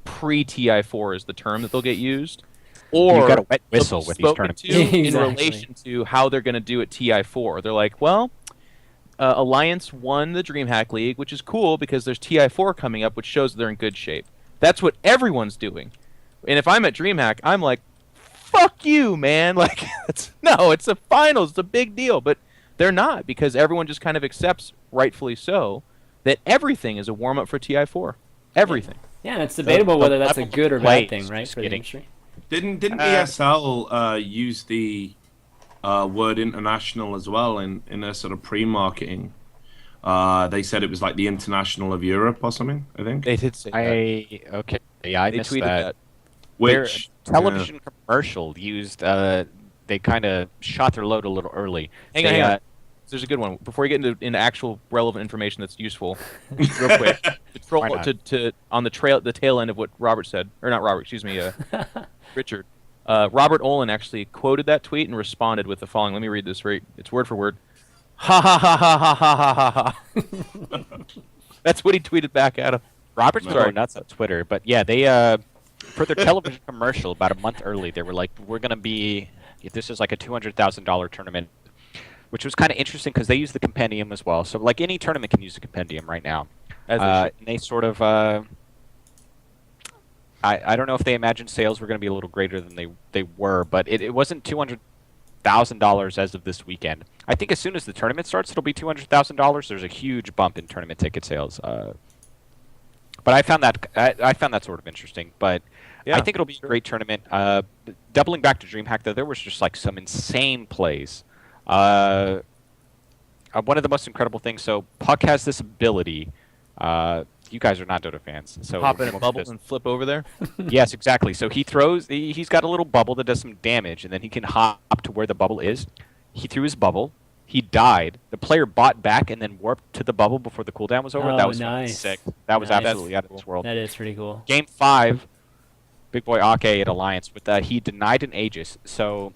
pre-TI4 is the term that they'll get used, or you've got a wet whistle with these tournaments in relation to how they're going to do it TI4. They're Alliance won the DreamHack League, which is cool because there's TI4 coming up, which shows they're in good shape. That's what everyone's doing. And if I'm at DreamHack, I'm fuck you, man. It's a finals, it's a big deal, but they're not, because everyone just kind of accepts, rightfully so, that everything is a warm up for TI4. Everything. Yeah, and it's debatable whether that's a good or bad thing, right, for the industry. Didn't ESL use the word international as well in their sort of pre-marketing? They said it was the international of Europe or something, I think. They did say that. Okay. Yeah, I missed tweeted that. Which television commercial used. They kind of shot their load a little early. Hang on. There's a good one. Before we get into actual relevant information that's useful, real quick, on the tail end of what Robert said, or not Robert, excuse me, Richard. Robert Olin actually quoted that tweet and responded with the following. Let me read this right. It's word for word. Ha ha ha ha ha ha ha ha. That's what he tweeted back at him. Robert's going nuts on Twitter, but yeah, they for their television commercial about a month early, they were like, "We're gonna be if this is like a $200,000 tournament," which was kind of interesting because they use the compendium as well. So like any tournament can use the compendium right now. And they sort of I don't know if they imagined sales were going to be a little greater than they were, but it wasn't $200,000 as of this weekend. I think as soon as the tournament starts, it'll be $200,000. There's a huge bump in tournament ticket sales. But I found that sort of interesting. But yeah, I think it'll be a great tournament. Doubling back to DreamHack, though, there was just like some insane plays. One of the most incredible things. So Puck has this ability. You guys are not Dota fans, so hop in a bubble and flip over there. Yes, exactly. So he throws. He's got a little bubble that does some damage, and then he can hop to where the bubble is. He threw his bubble. He died. The player bought back and then warped to the bubble before the cooldown was over. Oh, that was nice. sick. That was absolutely out of this world. That is pretty cool. Game 5, Big Boy Ake at Alliance with he denied an Aegis. So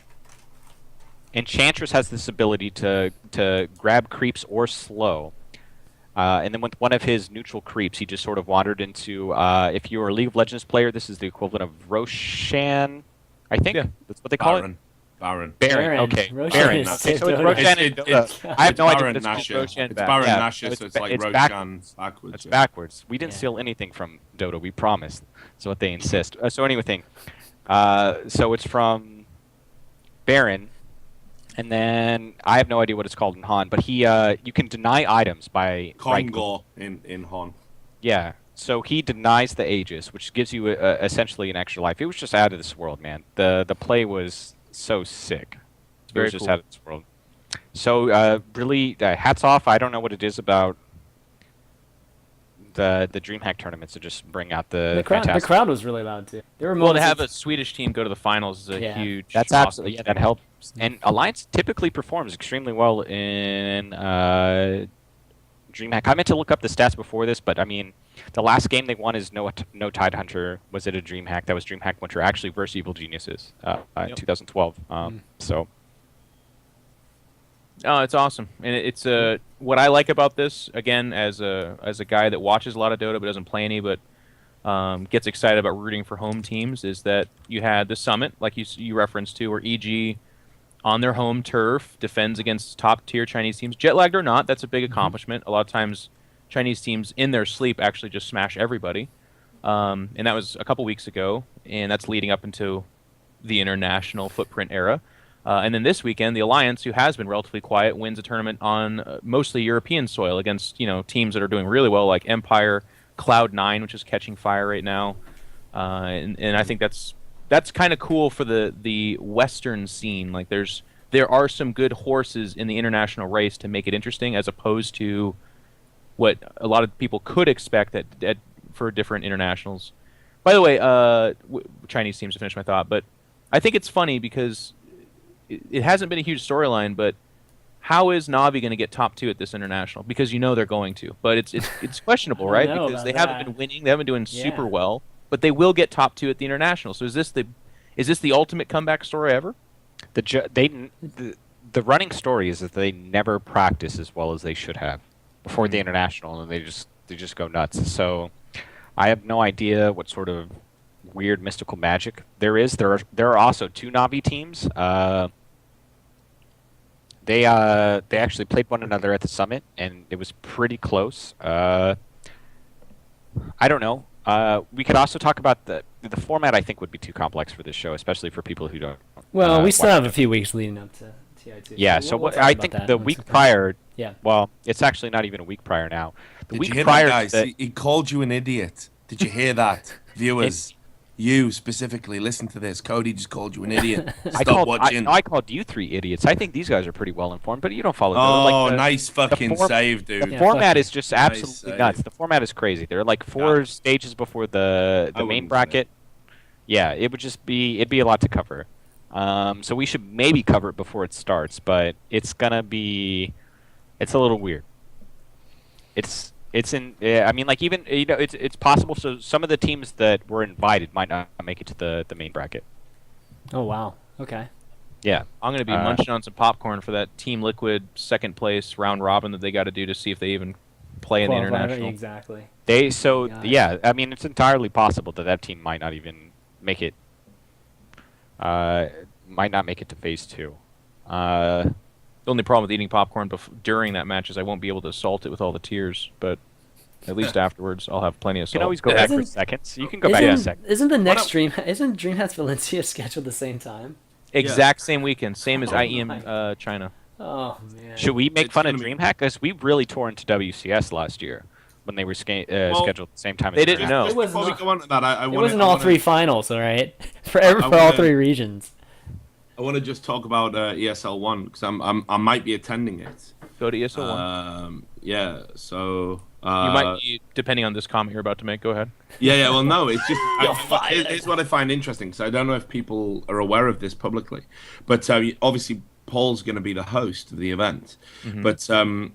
Enchantress has this ability to grab creeps or slow. And then with one of his neutral creeps, he just sort of wandered into, if you're a League of Legends player, this is the equivalent of Roshan, I think? Yeah. That's what they call it? Baron. Okay. Baron. So it's Roshan and Dota. I have no idea what it's called. Roshan. It's Baron Nashor, so it's like Roshan backwards. It's backwards. We didn't steal anything from Dota, we promised. That's what they insist. So anyway, so it's from Baron. And then I have no idea what it's called in Han, but you can deny items by Congo in Han. Yeah, so he denies the Aegis, which gives you essentially an extra life. It was just out of this world, man. The play was so sick. It was just out of this world. So really, hats off. I don't know what it is about the DreamHack tournaments to just bring out the crowd. The crowd was really loud too. To have a Swedish team go to the finals is a huge. That's absolutely that helps. And Alliance typically performs extremely well in DreamHack. I meant to look up the stats before this, but I mean, the last game they won is no Tidehunter was at a DreamHack. That was DreamHack Winter, actually versus Evil Geniuses in 2012. So. Oh, it's awesome, and it's what I like about this. Again, as a guy that watches a lot of Dota but doesn't play any, but gets excited about rooting for home teams, is that you had the summit, like you referenced to, where EG on their home turf defends against top tier Chinese teams, jet lagged or not. That's a big accomplishment. A lot of times, Chinese teams in their sleep actually just smash everybody, and that was a couple weeks ago, and that's leading up into the international footprint era. And then this weekend, the Alliance, who has been relatively quiet, wins a tournament on mostly European soil against teams that are doing really well, like Empire, Cloud9, which is catching fire right now, and I think that's kind of cool for the Western scene. Like there are some good horses in the international race to make it interesting, as opposed to what a lot of people could expect for different internationals. By the way, Chinese teams, to finish my thought, but I think it's funny because it hasn't been a huge storyline, but how is Navi going to get top 2 at this international? Because they're going to, but it's questionable, right? Because they haven't been winning, they haven't been doing super well, but they will get top 2 at the international. So is this the ultimate comeback story ever? The running story is that they never practice as well as they should have before the international, and they just go nuts. So I have no idea what sort of weird mystical magic there is. There are also 2 Navi teams. They actually played one another at the summit, and it was pretty close. I don't know. We could also talk about the format. I think would be too complex for this show, especially for people who don't. Well, we still have a few weeks leading up to TI2. Yeah, so I think the week prior. Yeah. Well, it's actually not even a week prior now. The Did week you hear prior, that, guys? He called you an idiot. Did you hear that, viewers? You specifically, listen to this. Cody just called you an idiot. Stop watching. I called you 3 idiots. I think these guys are pretty well informed, but you don't follow. Oh, nice fucking save, dude. The format is just absolutely nuts. The format is crazy. There are like 4 stages before the main bracket. Yeah, it'd be a lot to cover. So we should maybe cover it before it starts, but it's a little weird. Yeah, I mean, like, even, it's possible. So some of the teams that were invited might not make it to the main bracket. Oh wow. Okay. Yeah. I'm going to be munching on some popcorn for that Team Liquid second place round robin that they got to do to see if they even play in the international. Exactly. Yeah, I mean, it's entirely possible that team might not even make it. Might not make it to phase 2. The only problem with eating popcorn during that match is I won't be able to salt it with all the tears, but at least afterwards I'll have plenty of salt. You can always go back for seconds. You can go back in seconds. Isn't the next isn't Dreamhack Valencia scheduled the same time? Exact same weekend, same as IEM China. Oh man. Should we make fun of Dreamhack? Because we really tore into WCS last year when they were scheduled at the same time. They didn't know. Before we go on to that, it wasn't all three finals, all right? For all three regions. I want to just talk about ESL 1 because I might be attending it. Go to ESL 1. Yeah. So you might be, depending on this comment you're about to make. Go ahead. Yeah. Well, no, it's just it's what I find interesting because I don't know if people are aware of this publicly, but obviously Paul's going to be the host of the event. Mm-hmm. But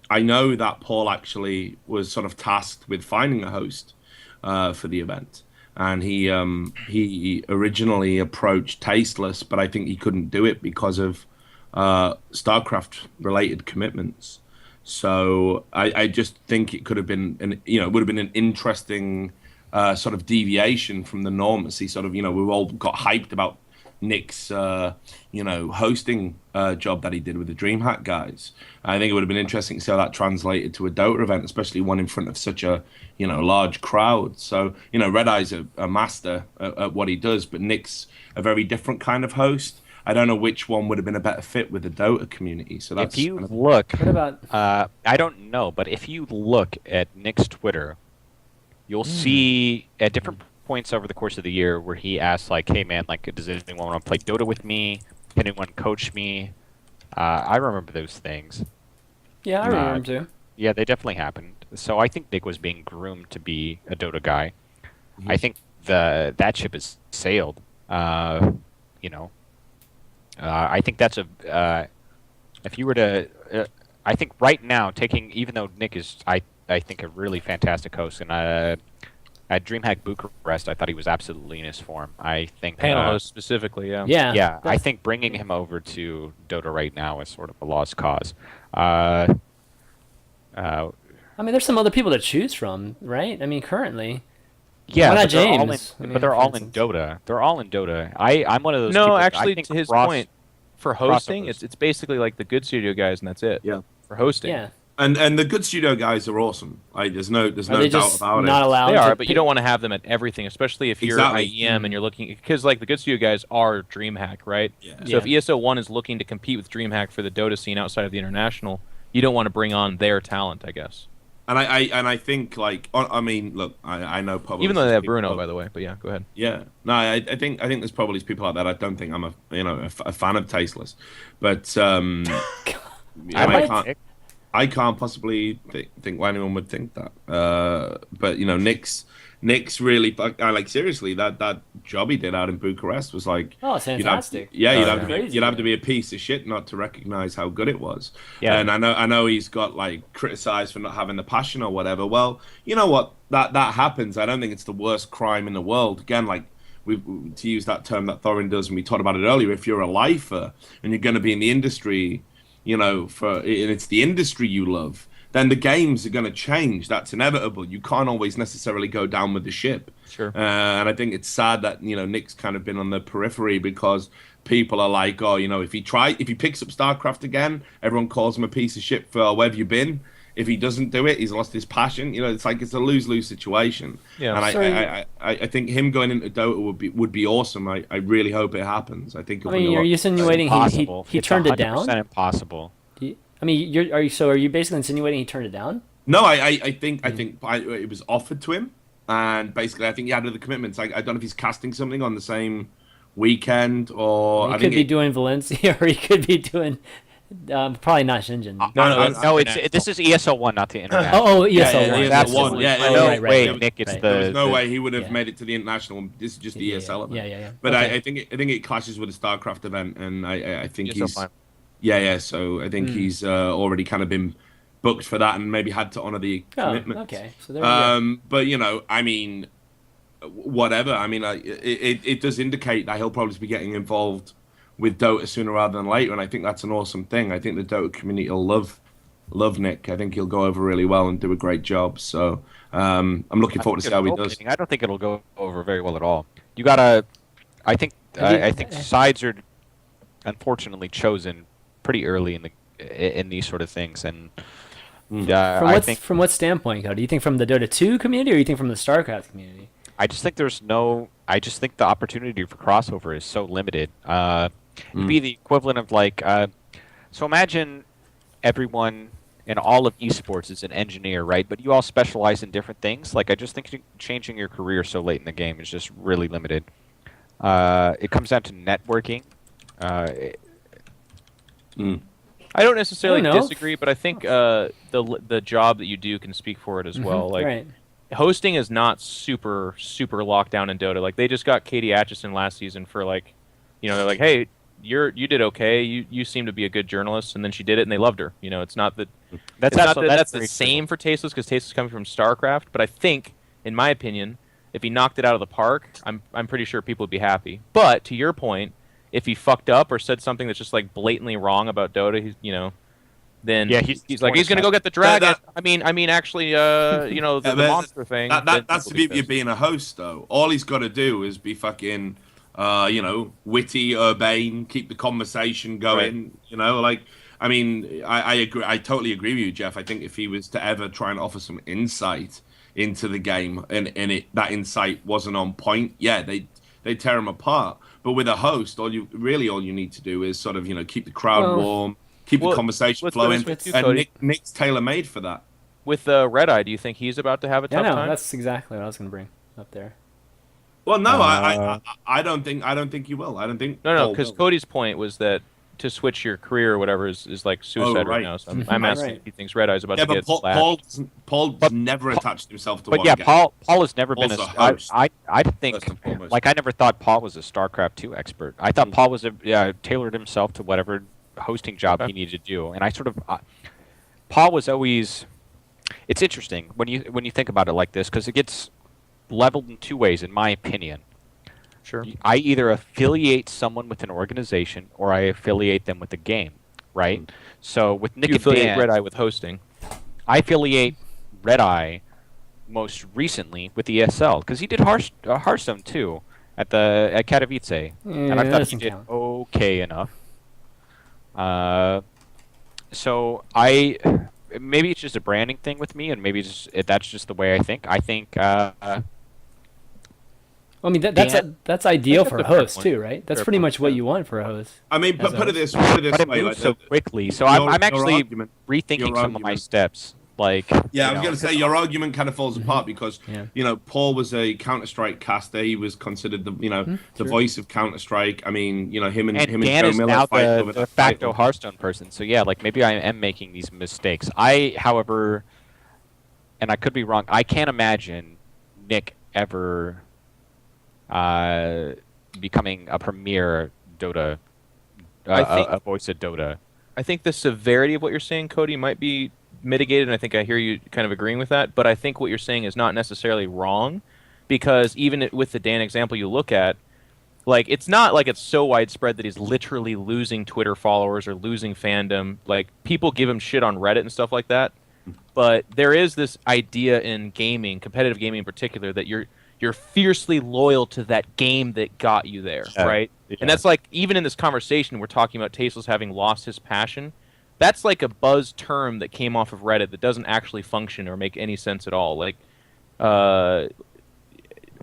I know that Paul actually was sort of tasked with finding a host for the event. And he originally approached Tasteless, but I think he couldn't do it because of StarCraft-related commitments. So I just think it could have been, it would have been an interesting sort of deviation from the normacy. Sort of, we all got hyped about Nick's, hosting job that he did with the Dreamhack guys. I think it would have been interesting to see how that translated to a Dota event, especially one in front of such a, large crowd. So, Red Eye's a master at what he does, but Nick's a very different kind of host. I don't know which one would have been a better fit with the Dota community. So that's if you look, what about? I don't know, but if you look at Nick's Twitter, you'll see at different points over the course of the year where he asks, like, hey man, like, does anyone want to play Dota with me? Can anyone coach me? I remember those things. Yeah, I remember too. Yeah, they definitely happened. So I think Nick was being groomed to be a Dota guy. Mm-hmm. I think that ship has sailed. I think that's if you were to, I think right now, even though Nick is, I think, a really fantastic host, and at Dreamhack Bucharest, I thought he was absolutely in his form. I think panel host specifically, yeah. Yeah, I think bringing him over to Dota right now is sort of a lost cause. I mean, there's some other people to choose from, right? I mean, currently. Yeah, why not but James? But they're all in Dota. They're all in Dota. I'm one of those. No, people, actually, I think to his Ross, point, for hosting, it's basically like the good studio guys, and that's it. Yeah. For hosting. Yeah. And the good studio guys are awesome. There's no doubt about not it. allowed? They are, but you don't want to have them at everything, especially if you're Exactly. IEM and you're looking, because like the good studio guys are DreamHack, right? Yeah. So if ESO1 is looking to compete with DreamHack for the Dota scene outside of the international, you don't want to bring on their talent, I guess. And I think, like, I mean, look, I know probably Even though they have Bruno, by the way, but yeah, go ahead. Yeah, no, I think there's probably people like that. I don't think I'm a fan of Tasteless, but I can't possibly think why anyone would think that. But Nick's really like, seriously, that job he did out in Bucharest was like, oh, it's fantastic. You'd have to be a piece of shit not to recognize how good it was. Yeah. And I know he's got like criticized for not having the passion or whatever. Well, you know what, that happens. I don't think it's the worst crime in the world. Again, like, to use that term that Thorin does, and we talked about it earlier, if you're a lifer and you're going to be in the industry, and it's the industry you love, then the games are going to change. That's inevitable. You can't always necessarily go down with the ship. Sure. And I think it's sad that, Nick's kind of been on the periphery because people are like, oh, if he picks up StarCraft again, everyone calls him a piece of shit for where have you been? If he doesn't do it, he's lost his passion. It's like it's a lose-lose situation. Yeah. And I think him going into Dota would be awesome. I really hope it happens. I think. I mean, are you insinuating he turned it down? It's 100% impossible. I mean, are you basically insinuating he turned it down? No, I think it was offered to him, and basically I think he had other commitments. I don't know if he's casting something on the same weekend or He could be doing Valencia, or he could be doing Probably not Shenzhen. This is ESL1, not the international. Oh, ESL Yeah, one. ESL Absolutely. one. Yeah, Oh, yeah, right, Wait, right, Nick, it's right. There was no the way he would have yeah. made it to the international. This is just the ESL event. Yeah. But Okay. I think it clashes with the StarCraft event, and I think ESL he's final. yeah. So I think he's already kind of been booked for that, and maybe had to honor the commitment. Okay. So there we go. But I mean, whatever. I mean, it does indicate that he'll probably be getting involved with Dota sooner rather than later, and I think that's an awesome thing. I think the Dota community will love Nick. I think he'll go over really well and do a great job. So I'm looking forward to see how he does. I don't think it'll go over very well at all. You gotta. I think sides are unfortunately chosen pretty early in these sort of things, and From what standpoint, Cody? Do you think from the Dota 2 community, or do you think from the StarCraft community? I just think I just think the opportunity for crossover is so limited. It'd be the equivalent of like, so imagine everyone in all of esports is an engineer, right? But you all specialize in different things. Like, I just think changing your career so late in the game is just really limited. It comes down to networking. I don't necessarily disagree, but I think the job that you do can speak for it as well. Like, right. hosting is not super locked down in Dota. Like, they just got Katie Atchison last season for like, they're like, hey, you did okay. You seem to be a good journalist, and then she did it, and they loved her. It's not that that's the same for Tasteless, because Tasteless coming from StarCraft. But I think, in my opinion, if he knocked it out of the park, I'm pretty sure people would be happy. But to your point, if he fucked up or said something that's just like blatantly wrong about Dota, then he's like, he's gonna go get the dragon. I mean, actually, the monster thing. That's the beauty of being a host, though. All he's got to do is be fucking, witty, urbane, keep the conversation going. Right. I mean, I agree. I totally agree with you, Jeff. I think if he was to ever try and offer some insight into the game, and that insight wasn't on point, yeah, they tear him apart. But with a host, all you need to do is sort of keep the crowd warm. Keep the conversation flowing, and Nick's tailor-made for that. With Red Eye, do you think he's about to have a tough time? That's exactly what I was going to bring up there. Well, no, I don't think you will. I don't think. No, because Cody's point was that to switch your career or whatever is like suicide right now. So I'm asking if he thinks Red Eye's about to get slapped. Paul's never attached himself to one game. Paul has never been a host. I think, like, I never thought Paul was a StarCraft 2 expert. I thought Paul was tailored himself to whatever hosting job he needed to do, and I sort of Paul was always. It's interesting when you think about it like this, because it gets leveled in two ways, in my opinion. Sure. I either affiliate someone with an organization or I affiliate them with the game, right? So with Nick you and affiliate Dan, Red Eye with hosting. I affiliate Red Eye most recently with ESL, because he did Hearthstone too at Katowice, and I thought he did okay enough. So maybe it's just a branding thing with me, and maybe that's just the way I think. I think. I mean, that's ideal for a host too, right? That's pretty much what you want for a host. I mean, put it this way. But it moves so quickly, so I'm actually rethinking some of my steps. Like, yeah, I was going to say your argument kind of falls apart because Paul was a Counter-Strike caster. He was considered the voice of Counter-Strike. I mean, him and Dan Joe is Miller now fight over the that facto fight. Hearthstone person. So yeah, like maybe I am making these mistakes. However, and I could be wrong, I can't imagine Nick ever becoming a premier Dota, a voice of Dota. I think the severity of what you're saying, Cody, might be mitigated, and I think I hear you kind of agreeing with that, but I think what you're saying is not necessarily wrong, because even with the Dan example you look at, like, it's not like it's so widespread that he's literally losing Twitter followers or losing fandom. Like, people give him shit on Reddit and stuff like that, but there is this idea in gaming, competitive gaming in particular, that you're fiercely loyal to that game that got you there, right? Yeah. And that's like, even in this conversation, we're talking about Tasteless having lost his passion. That's like a buzz term that came off of Reddit that doesn't actually function or make any sense at all. Like, I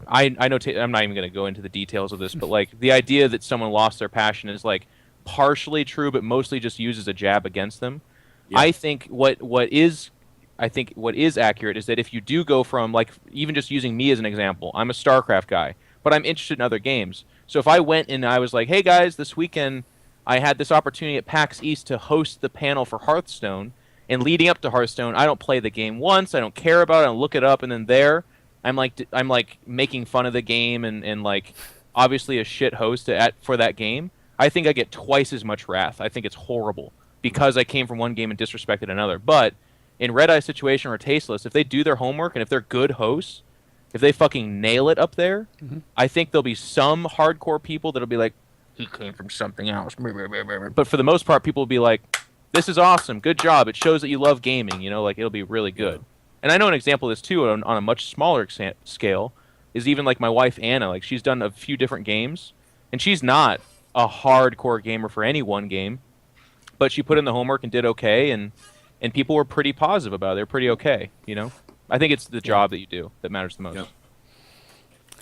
know I'm not even going to go into the details of this, but like the idea that someone lost their passion is like partially true, but mostly just used as a jab against them. Yeah. I think what is accurate is that if you do go from, like, even just using me as an example, I'm a StarCraft guy, but I'm interested in other games. So if I went and I was like, hey guys, this weekend I had this opportunity at PAX East to host the panel for Hearthstone, and leading up to Hearthstone, I don't play the game once, I don't care about it, I don't look it up, and then I'm like making fun of the game and like obviously a shit host for that game. I think I get twice as much wrath. I think it's horrible because I came from one game and disrespected another. But in Red Eye Situation or Tasteless, if they do their homework and if they're good hosts, if they fucking nail it up there, I think there'll be some hardcore people that'll be like, he came from something else. But for the most part, people will be like, this is awesome, good job. It shows that you love gaming, you know, like it'll be really good. And I know an example of this too on a much smaller scale is even like my wife Anna. Like she's done a few different games, and she's not a hardcore gamer for any one game, but she put in the homework and did okay, and people were pretty positive about it. They're pretty okay, you know. I think it's the job that you do that matters the most. Yep.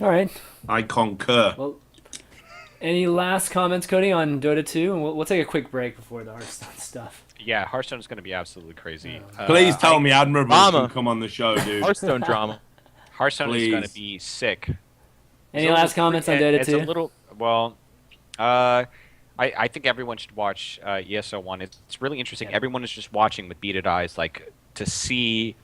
All right. I concur. Well, any last comments, Cody, on Dota 2? And we'll take a quick break before the Hearthstone stuff. Yeah, Hearthstone is going to be absolutely crazy. Please tell me Admirable can come on the show, dude. Hearthstone drama. Hearthstone is going to be sick. Any last comments on Dota 2? It's a little, well, I think everyone should watch ESO1. It's really interesting. Yeah. Everyone is just watching with beaded eyes, like to see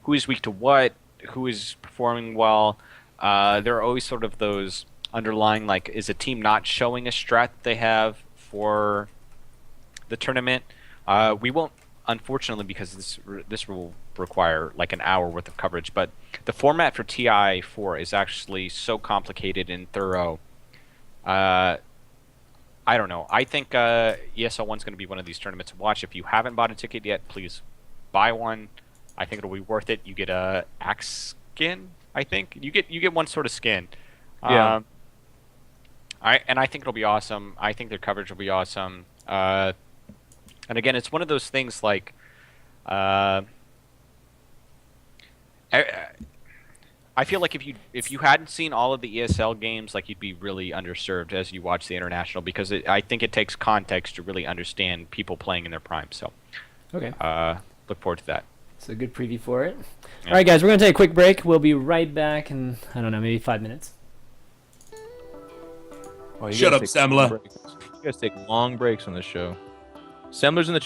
who is weak to what, who is performing well. There are always sort of those underlying, like, is a team not showing a strat they have for the tournament? We won't, unfortunately, because this will require like an hour worth of coverage. But the format for TI4 is actually so complicated and thorough. I don't know. I think ESL1 is going to be one of these tournaments to watch. If you haven't bought a ticket yet, please buy one. I think it'll be worth it. You get a axe skin. I think you get one sort of skin. Yeah. And I think it'll be awesome. I think their coverage will be awesome. And again, it's one of those things like, I feel like if you hadn't seen all of the ESL games, like you'd be really underserved as you watch the international, because I think it takes context to really understand people playing in their prime. So, okay, look forward to that. So a good preview for it. Yeah. All right, guys, we're gonna take a quick break. We'll be right back in, I don't know, maybe 5 minutes. Oh, Shut up, Semler. You guys take long breaks on this show. Semler's in the